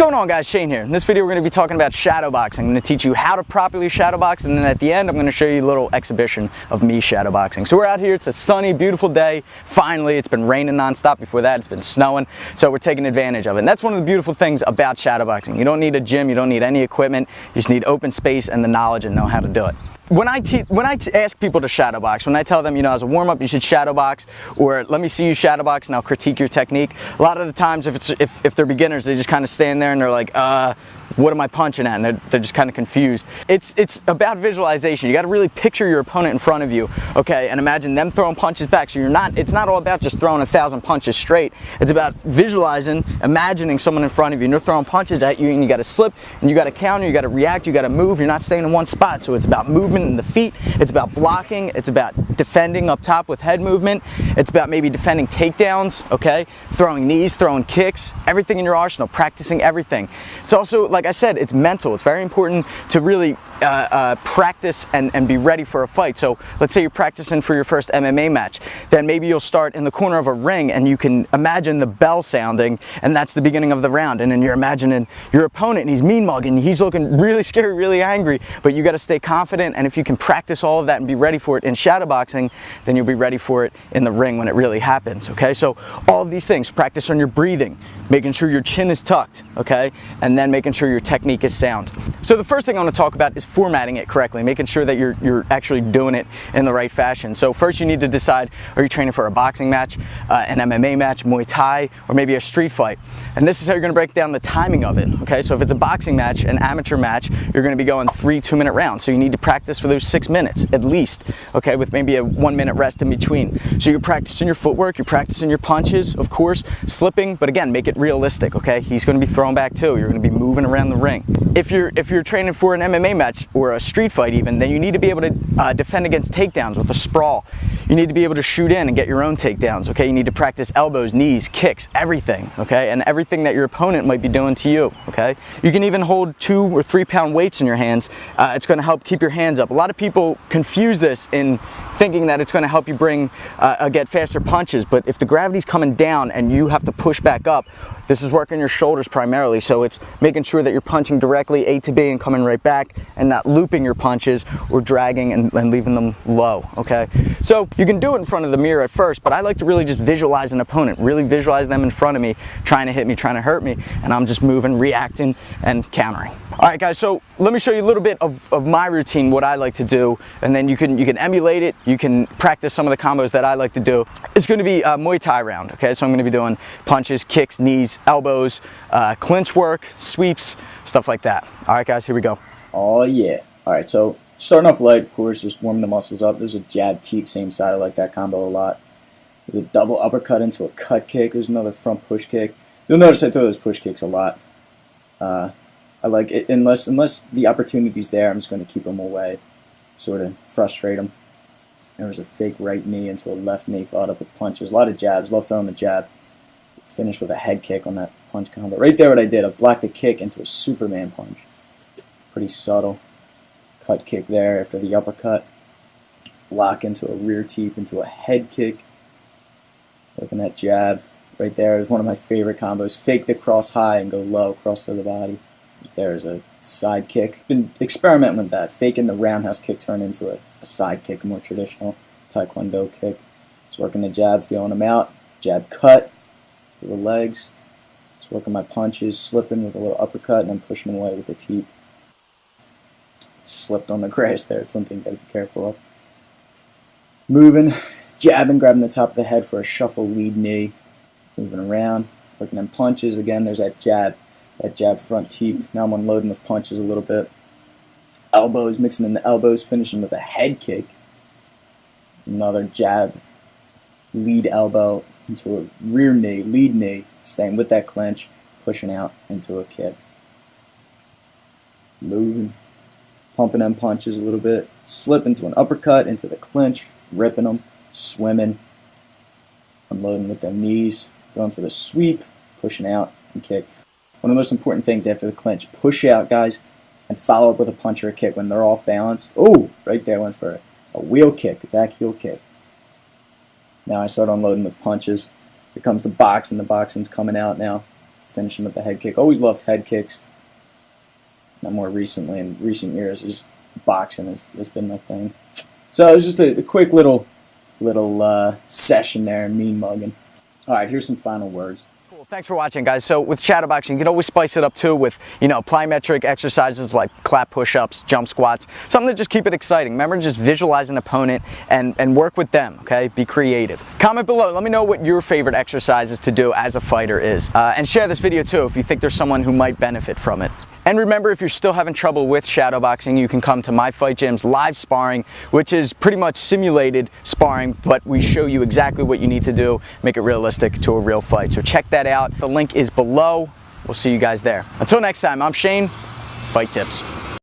What's going on, guys? Shane here. In this video we're going to be talking about shadowboxing. I'm going to teach you how to properly shadowbox, and then at the end I'm going to show you a little exhibition of me shadowboxing. So we're out here, it's a sunny, beautiful day. Finally, it's been raining non-stop. Before that it's been snowing, so we're taking advantage of it. And that's one of the beautiful things about shadowboxing. You don't need a gym, you don't need any equipment, you just need open space and the knowledge and know how to do it. When I ask people to shadowbox, when I tell them, as a warm-up you should shadowbox, or let me see you shadowbox and I'll critique your technique, a lot of the times if they're beginners, they just kind of stand there and they're like, what am I punching at? And they're just kind of confused. It's about visualization. You got to really picture your opponent in front of you, okay, and imagine them throwing punches back. So it's not all about just throwing 1,000 punches straight. It's about visualizing, imagining someone in front of you and they're throwing punches at you, and you got to slip and you got to counter, you got to react, you got to move. You're not staying in one spot. So it's about movement in the feet. It's about blocking. It's about defending up top with head movement. It's about maybe defending takedowns, okay, throwing knees, throwing kicks, everything in your arsenal, practicing everything. It's also, like I said, it's mental. It's very important to really practice and be ready for a fight. So let's say you're practicing for your first MMA match, then maybe you'll start in the corner of a ring and you can imagine the bell sounding, and that's the beginning of the round. And then you're imagining your opponent and he's mean mugging, he's looking really scary, really angry, but you got to stay confident. And if you can practice all of that and be ready for it in shadowboxing, then you'll be ready for it in the ring when it really happens, okay? So all of these things, practice on your breathing, making sure your chin is tucked, okay? And then making sure your technique is sound. So the first thing I want to talk about is formatting it correctly, making sure that you're actually doing it in the right fashion. So first you need to decide, are you training for a boxing match, an MMA match, Muay Thai, or maybe a street fight? And this is how you're going to break down the timing of it, okay? So if it's a boxing match, an amateur match, you're going to be going 3 2-minute rounds. So you need to practice for those 6 minutes at least, okay, with maybe a 1-minute rest in between. So you're practicing your footwork, you're practicing your punches, of course, slipping, but again, make it realistic, okay? He's going to be throwing back too. You're going to be moving around the ring. If you're training for an MMA match or a street fight even, then you need to be able to defend against takedowns with a sprawl. You need to be able to shoot in and get your own takedowns, okay? You need to practice elbows, knees, kicks, everything, okay? And everything that your opponent might be doing to you, okay? You can even hold 2 or 3 pound weights in your hands. It's going to help keep your hands up. A lot of people confuse this in thinking that it's going to help you get faster punches, but if the gravity's coming down and you have to push back up, this is working your shoulders primarily, so it's making sure that you're punching directly A to B and coming right back and not looping your punches or dragging and leaving them low, okay? So you can do it in front of the mirror at first, but I like to really just visualize an opponent, really visualize them in front of me, trying to hit me, trying to hurt me, and I'm just moving, reacting, and countering. All right, guys, so let me show you a little bit of my routine, what I like to do, and then you can emulate it. You can practice some of the combos that I like to do. It's going to be a Muay Thai round, okay? So I'm going to be doing punches, kicks, knees, elbows, clinch work, sweeps, stuff like that. All right, guys, here we go. Oh, yeah. All right, so starting off light, of course, just warming the muscles up. There's a jab, teep, same side. I like that combo a lot. There's a double uppercut into a cut kick. There's another front push kick. You'll notice I throw those push kicks a lot. I like it, unless the opportunity's there, I'm just going to keep them away, sort of frustrate them. There was a fake right knee into a left knee, followed up with punches. A lot of jabs, love throwing the jab. Finish with a head kick on that punch combo. Right there what I did, I blocked the kick into a Superman punch. Pretty subtle. Cut kick there after the uppercut. Block into a rear teep, into a head kick. Looking at jab. Right there is one of my favorite combos. Fake the cross high and go low, cross to the body. There's a side kick. Been experimenting with that. Faking the roundhouse kick turn into a side kick, a more traditional taekwondo kick. Just working the jab, feeling them out. Jab cut to the legs. Just working my punches, slipping with a little uppercut, and then pushing them away with the teep. Slipped on the grass there. It's one thing you gotta be careful of. Moving, jabbing, grabbing the top of the head for a shuffle lead knee. Moving around, working on punches. Again, there's that jab front teep. Now I'm unloading with punches a little bit. Elbows, mixing in the elbows, finishing with a head kick. Another jab, lead elbow into a rear knee, lead knee, staying with that clinch, pushing out into a kick. Moving, pumping them punches a little bit. Slip into an uppercut, into the clinch, ripping them, swimming. Unloading with them knees, going for the sweep, pushing out, and kick. One of the most important things after the clinch, push out, guys, and follow up with a punch or a kick when they're off balance. Oh, right there, went for a wheel kick, a back heel kick. Now I start unloading with punches. Here comes the box, and the boxing's coming out now. finish him with the head kick. Always loved head kicks. Not more recently, in recent years, just boxing has been my thing. So it was just a quick little session there, mean mugging. All right, here's some final words. Cool. Thanks for watching, guys. So with shadowboxing, you can always spice it up too with, plyometric exercises like clap push-ups, jump squats, something to just keep it exciting. Remember, just visualize an opponent and work with them, okay? Be creative. Comment below. Let me know what your favorite exercises to do as a fighter is. And share this video too if you think there's someone who might benefit from it. And remember, if you're still having trouble with shadowboxing, you can come to my Fight Gym's live sparring, which is pretty much simulated sparring, but we show you exactly what you need to do, make it realistic to a real fight. So check that out. The link is below. We'll see you guys there. Until next time, I'm Shane. Fight Tips.